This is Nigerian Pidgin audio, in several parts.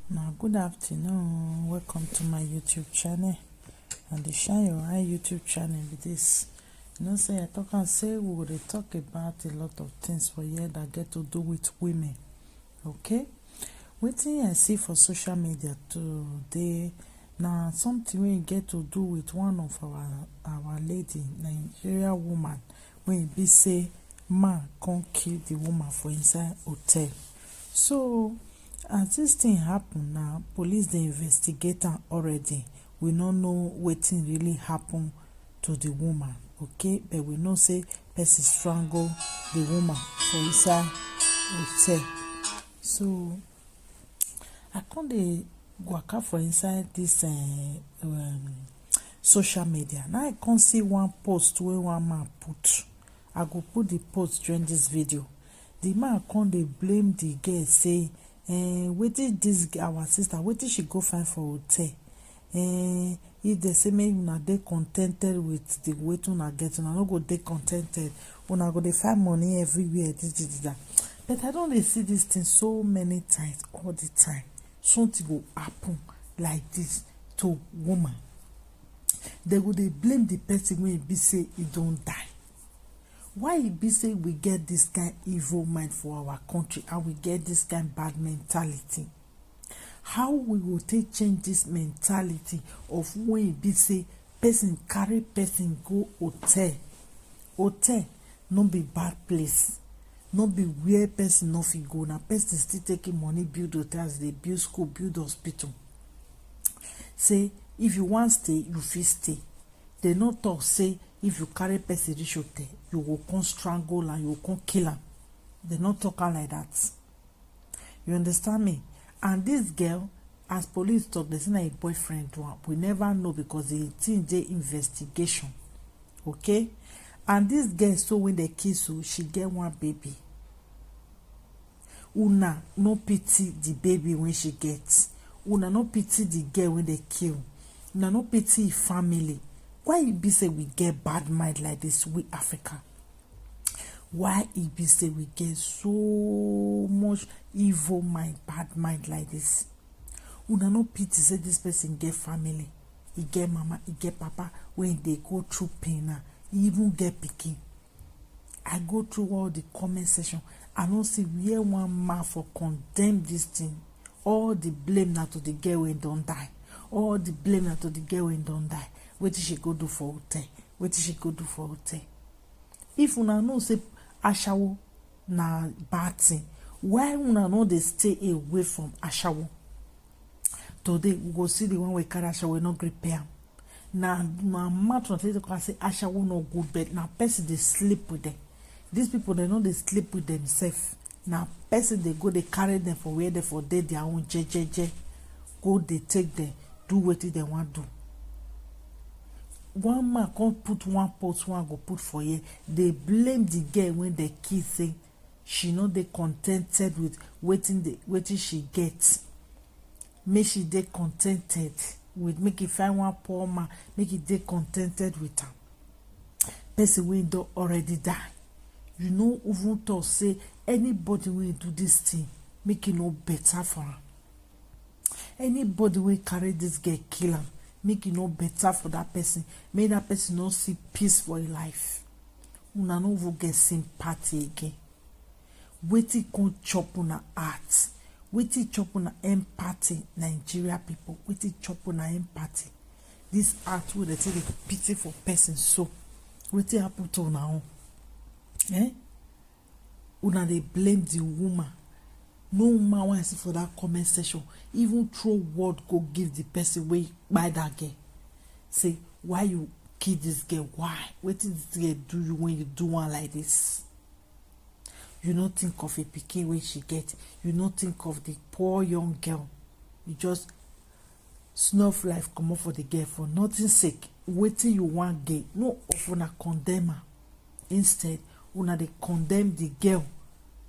Now, good afternoon. Welcome to my YouTube channel. And the Shine Your Eye YouTube channel with this. Say I talk and say we will talk about a lot of things for here that get to do with women. Okay? Wetin I see for social media today now something we get to do with one of our lady, Nigeria woman, when be say man can't kill the woman for inside hotel. So as this thing happen now, police dey investigate am already. We no know wetin really happen to the woman, okay? But we know say person strangle the woman for inside hotel. So I come dey waka for inside this social media. Now I come see one post wey one man put. I go put the post during this video. The man come dey blame the girl say wetin this our sister wetin she go find for hotel. If they say make una dey contented with the wetin una get, una no go dey contented, una go dey find money everywhere, this that. But I don dey see this thing so many times, all the time. Something go happen like this to woman. They go dey blame the person wey be say he don die. Why e be say we get this kind evil mind for our country and we get this kind bad mentality? How we will take change this mentality of when e be say person carry person go hotel no be bad place, no be where person no fit go. Na person still taking money build hotels, they build school, build hospital. Say if you want stay, you fit stay. They no talk say if you carry person reach hotel, you go come strangle and you go come kill am. They no talk am like that. You understand me? And this girl, as police talk, they say na a boyfriend do am. We never know because the thing dey investigation. Okay? And this girl, so when they kiss her, she get one baby. Una no pity the baby when she gets. Una no pity the girl when they kill. Una no pity family. Why it be say we get bad mind like this, we Africa? Why it be say we get so much evil mind, bad mind like this? Una no pity say this person get family, he get mama, he get papa, when they go through pain now, he even get pikin. I go through all the comment section, I don't see where one man for condemn this thing. All the blame now to the girl when don't die. All the blame now to the girl when don't die. What did she go do for hotel? What did she go do for hotel? If una know say ashawo na bad thing, why una know they stay away from ashawo? Today we go see the one we carry ashawo no gree pay am. Na matter say ashawo no good, but na person they sleep with them. These people they know they sleep with themselves. Now person they go they carry them for where they for day their own jejeje. Go they take them, do what they want to do. One man can't put one post, one go put for here. They blame the girl when they kiss say she know they contented with waiting she gets. Make she they contented with make it find one poor man, make it they contented with her. Person when don't already die. You know even to say anybody will do this thing, make it no better for her. Anybody will carry this girl kill her, make it no better for that person. Make that person not see peace for your life. Una no go get sympathy again. Wetin come chop una heart? Wetin chop una empathy, Nigeria people? Wetin chop una empathy? This heart wey dey take pity for person so. Wetin happen to una own? Una dey blame the woman. No man want to see for that comment section. Even throw word go give the person way by that girl. Say why you kill this girl? Why? What did this girl do you when you do one like this? You not think of a pikin when she get. You not think of the poor young girl. You just snuff life come up for the girl for nothing sake. Waiting you want get. No of una condemn her. Instead, una they condemn the girl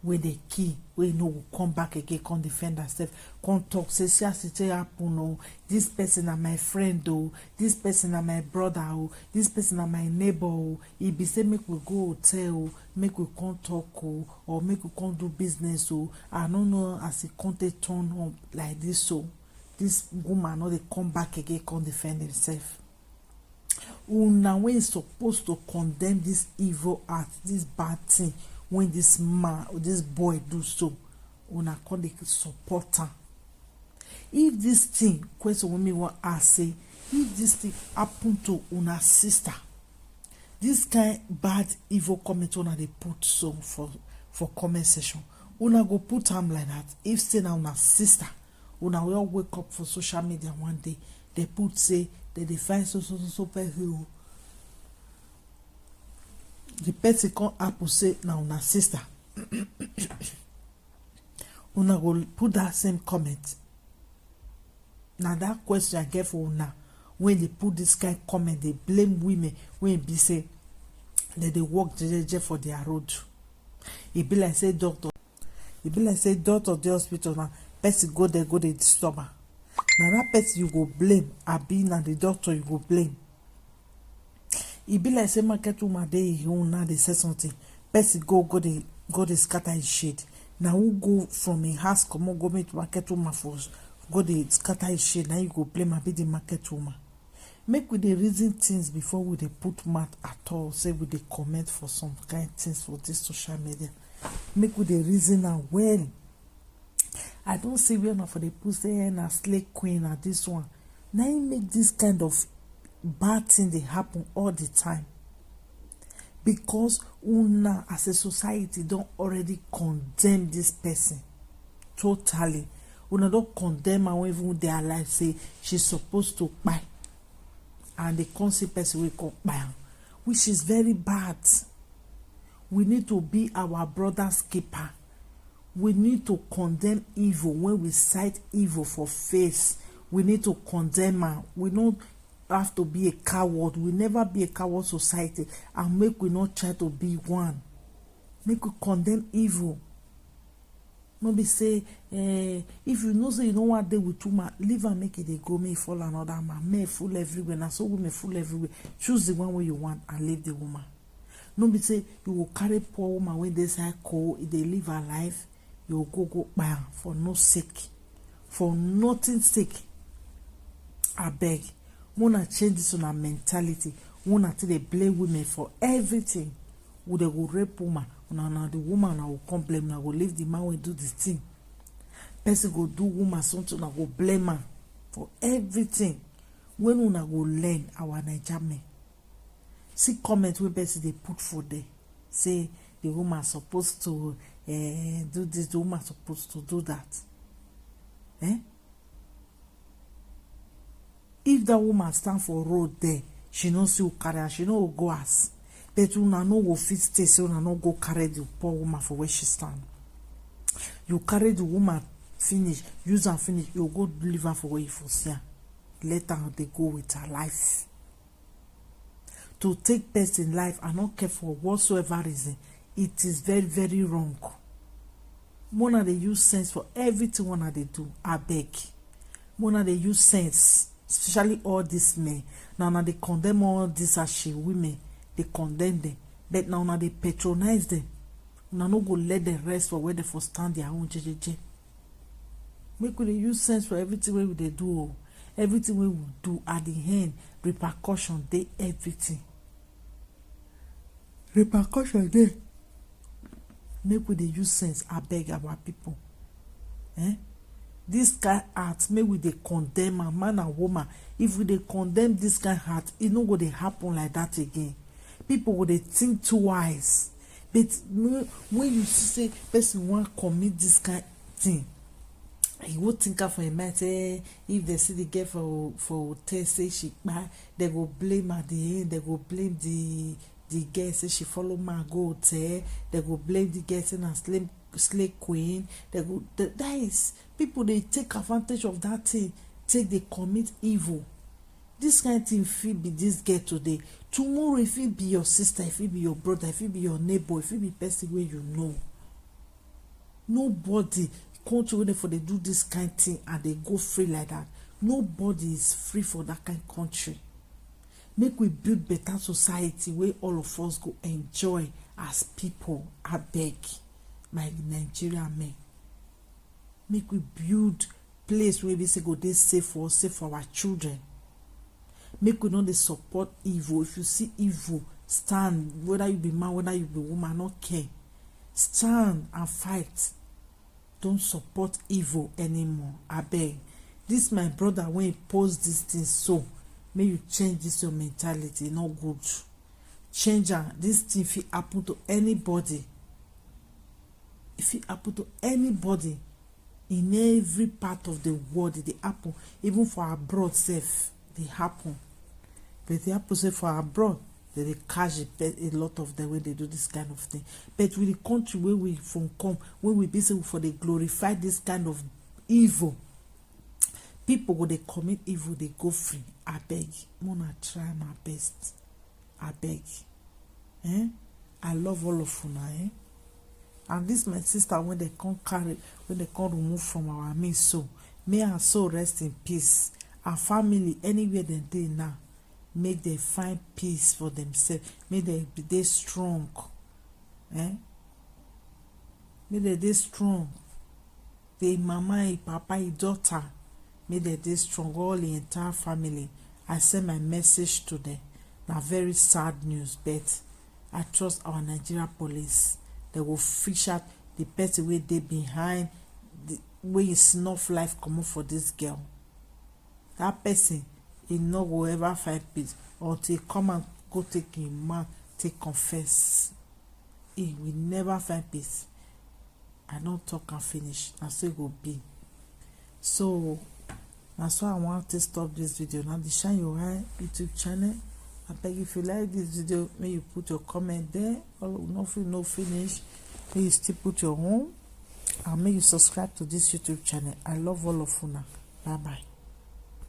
when they kill wey no go come back again, come defend herself, come talk say see as e take happen o, this person na my friend o, this person na my brother o, this person na my neighbor o, e be say make we go hotel o, make we come talk o, or make we come do business o, I no know as e come take turn up like this o. This woman no dey come back again, come defend himself. Una wey suppose to condemn this evil act, this bad thing when this man or this boy do so, una come dey support am. If this thing, question wey me wan ask say, if this thing happen to una sister, this kind bad evil comment una dey put so for comment section, una go put am like that? If say na una sister, una will wake up for social media one day, they put say they dey find so person, the person come happen say na una sister, una go put that same comment? Now that question I get for una when they put this kind comment, they blame women when be say that they walk jeje for their road. It be like say doctor the hospital now, person go there go dey disturb her. Now that person you go blame, abi na the doctor you go blame. E be like say market woman dey home now, they say something, person go dey scatter his shade. Now who go from a house comot go meet market woman for go dey scatter his shade, now you go blame abi the market woman. Make we dey reason things before we dey put mouth at all, say we dey comment for some kind things for this social media. Make we dey reason am well. I don't see where na for the put say na slay queen at this one. Now you make this kind of bad thing dey happen all the time, because una as a society don already condemn this person totally. Una don condemn am even their life, say she's supposed to kpai, and the concept person will come kpai am, which is very bad. We need to be our brother's keeper. We need to condemn evil when we sight evil for face. We need to condemn am. We don't have to be a coward. We never be a coward society, and make we not try to be one. Make we condemn evil. No be say if you know say you don't want to deal with woman, leave and make it dey go, may fall another man, may fool everywhere. Now so women fool everywhere. Choose the one way you want and leave the woman. No be say you will carry poor woman when they say cold, if they live her life, you will go bam for no sake, for nothing sake. I beg, wanna change this on our mentality. Wanna till they blame women for everything. Would they go rape woman? Now the woman will come blame. Now go leave the man will do this thing. Person go do woman something. Now go blame her for everything. When una go learn our Naija men, see comment wey person they put for there, say the woman supposed to do this, the woman supposed to do that. If that woman stand for road there, she no see who carry her, she no go as. But una no go fit stay, so una no go carry the poor woman for where she stand. You carry the woman finish, use and finish, you go leave her for where you for see her. Let her they go with her life. To take person life and not care for whatsoever reason, it is very, very wrong. Mona they use sense for everything one they do. I beg. Mona they use sense, especially all these men. Now they condemn all these ashy women. They condemn them. But now they patronize them. Now no go let them rest for where they for stand their own JJJ. Make we use sense for everything we they do. Everything we will do at the end, repercussion they everything. Repercussion they. Make we dey use sense. I beg our people. This kind art, make we dey condemn a man and woman. If we dey condemn this kind art, it no go dey happen like that again. People go dey think twice. But when you see say person want commit this kind thing, you would think of for a mind say if they see the girl for test say she buy, they go blame at the end. They go blame the girl say she follow man go hotel. They go blame the girl say na slay queen. They go that is people they take advantage of that thing. Take they commit evil. This kind of thing fit be this girl today. Tomorrow if it be your sister, if it be your brother, if it be your neighbor, if it be person where you know. Nobody country wey for dey do this kind thing and they go free like that. Nobody is free for that kind country. Make we build better society where all of us go enjoy as people. I beg my Nigerian men. Make we build place where we say go dey safe for our children. Make we know they support evil. If you see evil, stand. Whether you be man, whether you be woman, not care. Stand and fight. Don't support evil anymore. I beg. This my brother when he post this thing, so may you change this your mentality. Not good. Change am. This thing if it happen to anybody, if it happen to anybody in every part of the world, it happen. Even for abroad self, they happen. But they happen say for abroad, they catch a lot of them when they do this kind of thing. But with the country where we from come, when we basically for they glorify this kind of evil, people when they commit evil, they go free. I beg, wanna try my best. I beg. I love all of you. And this my sister when they can't carry, when they can't remove from our midst, so may her soul rest in peace. Our family, anywhere they dey now, make them find peace for themselves. May they be strong. May they strong. The mama, papa, daughter, may they strong. All the entire family. I send my message to them. Now very sad news, but I trust our Nigeria police. They will fish out the person where they behind the way snuff life come up for this girl. That person, he no go ever find peace until he come and go take him man, take confess. He will never find peace. I don't talk and finish. I say go be. So that's why I want to stop this video. Now the Shine Your Eye YouTube channel. I beg if you like this video, may you put your comment there. Or nothing no finish. May you still put your own. And may you subscribe to this YouTube channel. I love all of you now. Bye bye.